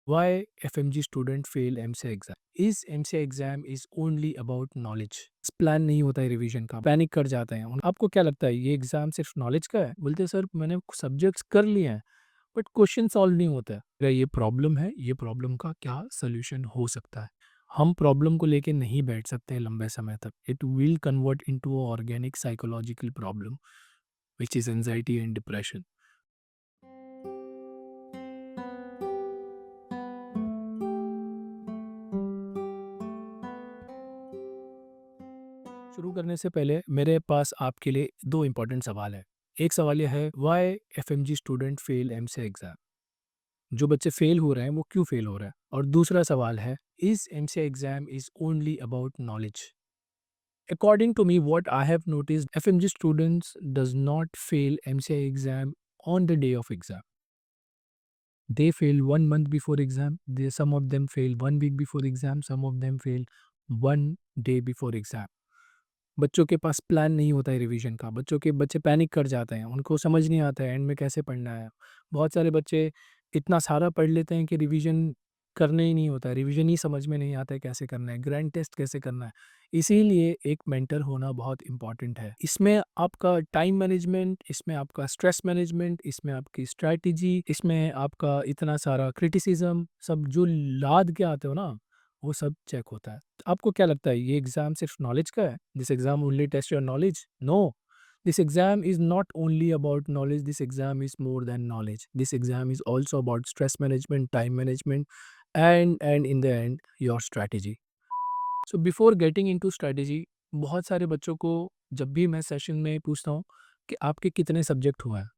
Why FMG student fail MCA exam? Is MCA exam is only about knowledge? Plan नहीं होता है revision का, panic कर जाते हैं। आपको क्या लगता है ये एग्जाम सिर्फ नॉलेज का है? बोलते हैं सर मैंने सब्जेक्ट्स कर लिए हैं बट क्वेश्चन सॉल्व नहीं होता है। अगर ये प्रॉब्लम है, ये प्रॉब्लम का क्या सोल्यूशन हो सकता है? हम प्रॉब्लम को लेके नहीं बैठ सकते हैं लंबे समय तक। It will convert into a organic psychological problem which is anxiety and depression. शुरू करने से पहले मेरे पास आपके लिए 2 इम्पोर्टेंट सवाल है। एक सवाल ये है why FMG student fail MCA exam? जो बच्चे फेल हो रहे हैं वो क्यों फेल हो रहे हैं? और दूसरा सवाल है is MCA exam is only about knowledge? According to me, what I have noticed, FMG students does not fail MCI exam on the day of exam. They fail 1 month before exam. Some of them fail 1 week before exam. Some of them fail 1 day before exam. बच्चों के पास plan नहीं होता है revision का। बच्चे panic कर जाते हैं। उनको समझ नहीं आता है एंड में कैसे पढ़ना है। बहुत सारे बच्चे इतना सारा पढ़ लेते हैं कि रिवीजन करने ही नहीं होता है। रिवीजन ही समझ में नहीं आता है कैसे करना है, ग्रैंड टेस्ट कैसे करना है। इसीलिए एक मेंटर होना बहुत इम्पोर्टेंट है। इसमें आपका टाइम मैनेजमेंट, इसमें आपका स्ट्रेस मैनेजमेंट, इसमें आपकी स्ट्रैटेजी, इसमें आपका इतना सारा क्रिटिसिज्म सब जो लाद के आते हो ना, वो सब चेक होता है। आपको क्या लगता है ये एग्ज़ाम सिर्फ नॉलेज का है? This exam only test your knowledge? No, this exam is not only about knowledge, this exam is more than knowledge. This exam is also about stress management, time management and in the end your strategy. So before getting into strategy, बहुत सारे बच्चों को जब भी मैं session में पूछता हूँ कि आपके कितने सब्जेक्ट हुए हैं?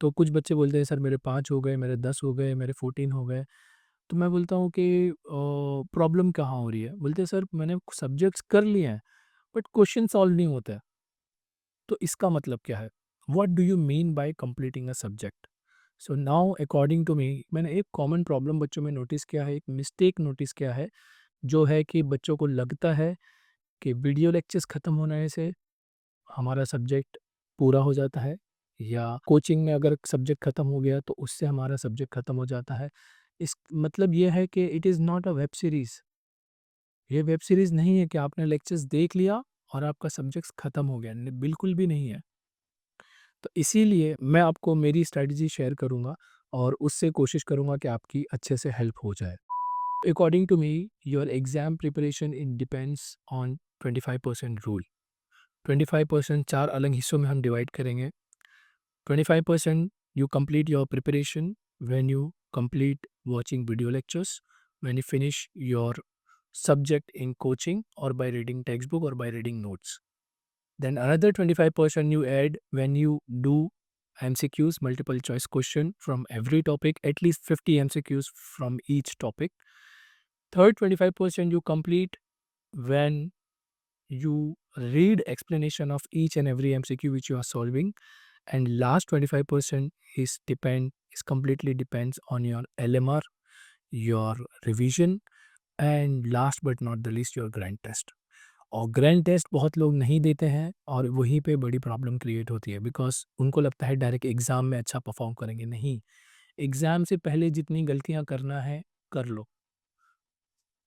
तो कुछ बच्चे बोलते हैं सर मेरे 5 हो गए, मेरे 10 हो गए, मेरे 14 हो गए। तो मैं बोलता हूँ कि प्रॉब्लम कहाँ हो रही है? बोलते हैं सर मैंने सब्जेक्ट्स कर लिए हैं बट क्वेश्चन सॉल्व नहीं होता है। तो इसका मतलब क्या है? What do you mean by completing a subject? So now according to me, मैंने एक कॉमन प्रॉब्लम बच्चों में नोटिस किया है, एक मिस्टेक नोटिस किया है, जो है कि बच्चों को लगता है कि वीडियो लेक्चर्स खत्म होने से हमारा सब्जेक्ट पूरा हो जाता है, या कोचिंग में अगर सब्जेक्ट खत्म हो गया तो उससे हमारा सब्जेक्ट खत्म हो जाता है। इस मतलब ये है कि it is not a web series. ये वेब सीरीज़ नहीं है कि आपने लेक्चर्स देख लिया और आपका सब्जेक्ट्स खत्म हो गया। बिल्कुल भी नहीं है। तो इसीलिए मैं आपको मेरी स्ट्रैटेजी शेयर करूँगा और उससे कोशिश करूँगा कि आपकी अच्छे से हेल्प हो जाए। According to me, your exam preparation it depends on 25% rule. 25% 4 अलग हिस्सों में हम डिवाइड करेंगे। 25% you complete your preparation when you complete watching video lectures, when you finish your subject in coaching or by reading textbook or by reading notes. Then another 25% you add when you do MCQs, multiple choice question from every topic, at least 50 MCQs from each topic. Third 25% you complete when you read explanation of each and every MCQ which you are solving, and last 25% is completely depends on your LMR, your revision, and last but not the least your grand test. और grand test बहुत लोग नहीं देते हैं और वहीं पे बड़ी प्रॉब्लम क्रिएट होती है, बिकॉज उनको लगता है डायरेक्ट एग्ज़ाम में अच्छा परफॉर्म करेंगे। नहीं, एग्ज़ाम से पहले जितनी गलतियां करना है कर लो।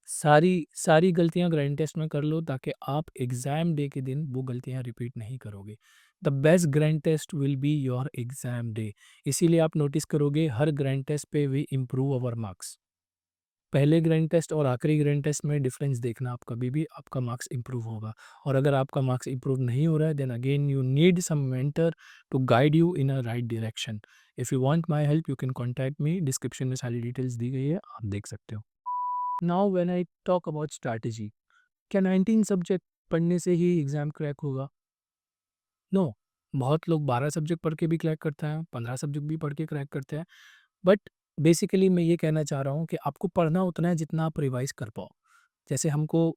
सारी सारी गलतियाँ ग्रैंड टेस्ट में कर लो ताकि आप एग्ज़ाम डे के दिन वो गलतियाँ रिपीट नहीं करोगे। The best grand test will be your exam day. इसीलिए आप नोटिस करोगे हर ग्रैंड टेस्ट पे वी इम्प्रूव अवर मार्क्स। पहले ग्रैंड टेस्ट और आखिरी ग्रैंड टेस्ट में डिफरेंस देखना, आप कभी भी आपका मार्क्स इम्प्रूव होगा। और अगर आपका मार्क्स इम्प्रूव नहीं हो रहा है then again you need some mentor to guide you in a right direction. If you want my help you can contact me, description में सारी डिटेल्स दी गई है, आप देख सकते हो। Now when I talk about strategy, क्या 19 सब्जेक्ट पढ़ने से ही एग्ज़ाम क्रैक होगा? नो, बहुत लोग 12 सब्जेक्ट पढ़ के भी क्रैक करते हैं, 15 सब्जेक्ट भी पढ़ के क्रैक करते हैं। बट बेसिकली मैं ये कहना चाह रहा हूँ कि आपको पढ़ना उतना है जितना आप रिवाइज़ कर पाओ। जैसे हमको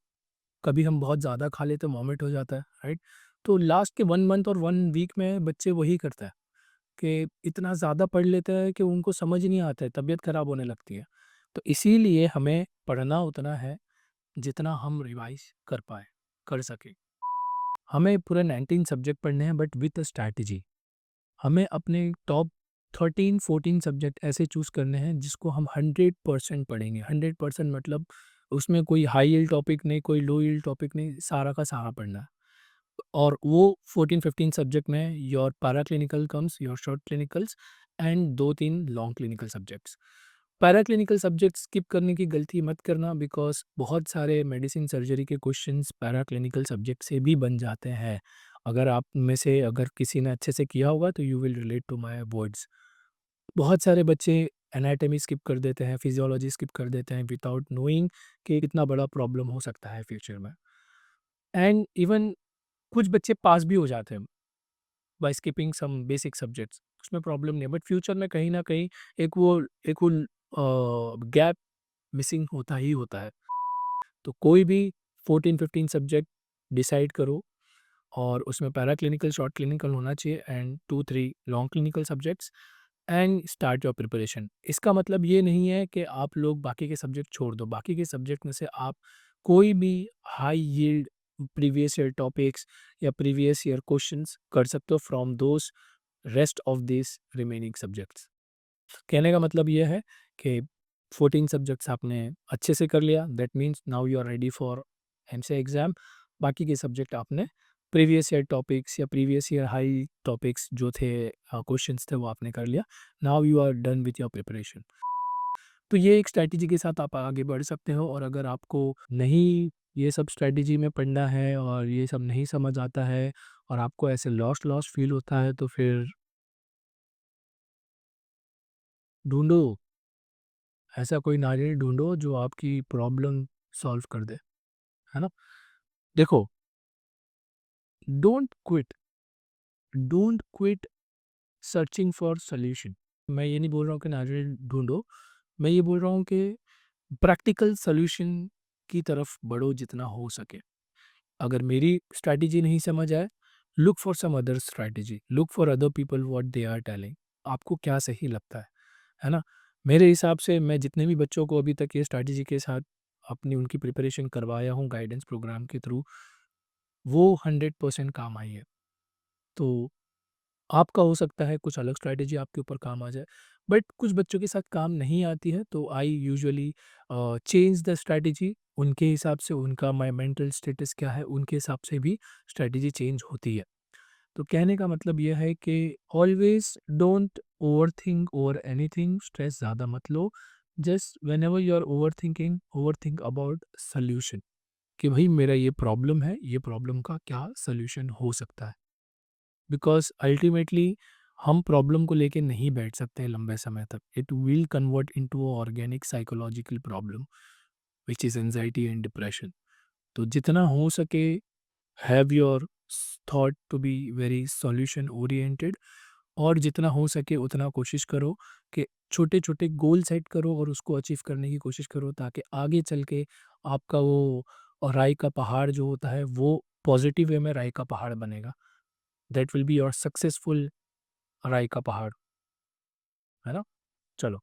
कभी हम बहुत ज़्यादा खा लेते हैं, वॉमिट हो जाता है, राइट? तो लास्ट के 1 मंथ और 1 वीक में बच्चे वही करते हैं कि इतना ज़्यादा पढ़ लेते हैं कि उनको समझ ही नहीं आता है, तबीयत ख़राब होने लगती है। तो इसीलिए हमें पढ़ना उतना है जितना हम रिवाइज़ कर पाएँ, कर सकें। हमें पूरे 19 सब्जेक्ट पढ़ने हैं बट विद अ स्ट्रैटेजी। हमें अपने टॉप 13-14 सब्जेक्ट ऐसे चूज़ करने हैं जिसको हम 100% पढ़ेंगे। 100% मतलब उसमें कोई हाई यील्ड टॉपिक नहीं, कोई लो यील्ड टॉपिक नहीं, सारा का सारा पढ़ना है। और वो 14-15 सब्जेक्ट में your para clinical comes, your short clinicals and 2-3 long clinical subjects. Para clinical subject skip करने की गलती मत करना, बिकॉज़ बहुत सारे मेडिसिन सर्जरी के क्वेश्चंस पैरा क्लिनिकल सब्जेक्ट से भी बन जाते हैं। अगर आप में से अगर किसी ने अच्छे से किया होगा तो you will relate to my words. बहुत सारे बच्चे एनाटॉमी स्किप कर देते हैं, फिजियोलॉजी स्किप कर देते हैं विदाउट नोइंग कि कितना बड़ा प्रॉब्लम हो सकता है फ्यूचर में। एंड इवन कुछ बच्चे पास भी हो जाते हैं by skipping some basic subjects, उसमें प्रॉब्लम नहीं है, बट फ्यूचर में कहीं न कहीं एक वो गैप मिसिंग होता ही होता है। तो कोई भी 14-15 सब्जेक्ट डिसाइड करो और उसमें पैरा क्लिनिकल, शॉर्ट क्लिनिकल होना चाहिए and 2-3 long clinical subjects and start your preparation. इसका मतलब ये नहीं है कि आप लोग बाकी के सब्जेक्ट छोड़ दो। बाकी के सब्जेक्ट में से आप कोई भी high yield previous year topics या प्रीवियस ईयर क्वेश्चंस कर सकते हो from those rest of this remaining subjects. कहने का मतलब ये है कि 14 सब्जेक्ट्स आपने अच्छे से कर लिया, that means now you are ready for MCA exam. बाकी के सब्जेक्ट आपने प्रीवियस ईयर टॉपिक्स या प्रीवियस ईयर हाई टॉपिक्स जो थे, क्वेश्चंस थे, वो आपने कर लिया। Now you are done with your preparation. तो ये एक स्ट्रैटेजी के साथ आप आगे बढ़ सकते हो, और अगर आपको नहीं ये सब स्ट्रैटेजी में पढ़ना है और ये सब नहीं समझ आता है और आपको ऐसे लॉस्ट फील होता है, तो फिर ढूँढो, ऐसा कोई नारियल ढूँढो जो आपकी प्रॉब्लम सॉल्व कर दे, है ना? देखो, don't quit don't quit searching for solution. मैं ये नहीं बोल रहा हूँ कि नारियल ढूँढो, मैं ये बोल रहा हूँ कि प्रैक्टिकल सॉल्यूशन की तरफ बढ़ो जितना हो सके। अगर मेरी स्ट्रैटेजी नहीं समझ आए, look for some other strategy, look for other people what they are telling. आपको क्या सही लगता है ना? मेरे हिसाब से मैं जितने भी बच्चों को अभी तक ये स्ट्रैटेजी के साथ अपनी उनकी प्रिपरेशन करवाया हूँ गाइडेंस प्रोग्राम के थ्रू, वो 100% काम आई है। तो आपका हो सकता है कुछ अलग स्ट्रैटेजी आपके ऊपर काम आ जाए, बट कुछ बच्चों के साथ काम नहीं आती है, तो I usually change the strategy. उनके हिसाब से उनका माय मेंटल स्टेटस क्या है, उनके हिसाब से भी स्ट्रैटेजी चेंज होती है। तो कहने का मतलब ये है कि always don't overthink over anything, stress ज़्यादा मत लो। Just whenever you are overthinking, overthink about solution, कि भाई मेरा ये प्रॉब्लम है, ये प्रॉब्लम का क्या सॉल्यूशन हो सकता है। बिकॉज़ अल्टीमेटली हम प्रॉब्लम को लेके नहीं बैठ सकते हैं लंबे समय तक। It will convert into a organic psychological problem which is anxiety and depression. तो जितना हो सके, have your thought to be very solution oriented, और जितना हो सके उतना कोशिश करो कि छोटे-छोटे गोल सेट करो और उसको अचीव करने की कोशिश करो, ताकि आगे चल के आपका वो राई का पहाड़ जो होता है वो पॉजिटिव वे में राई का पहाड़ बनेगा। That will be your successful राई का पहाड़, है ना? चलो।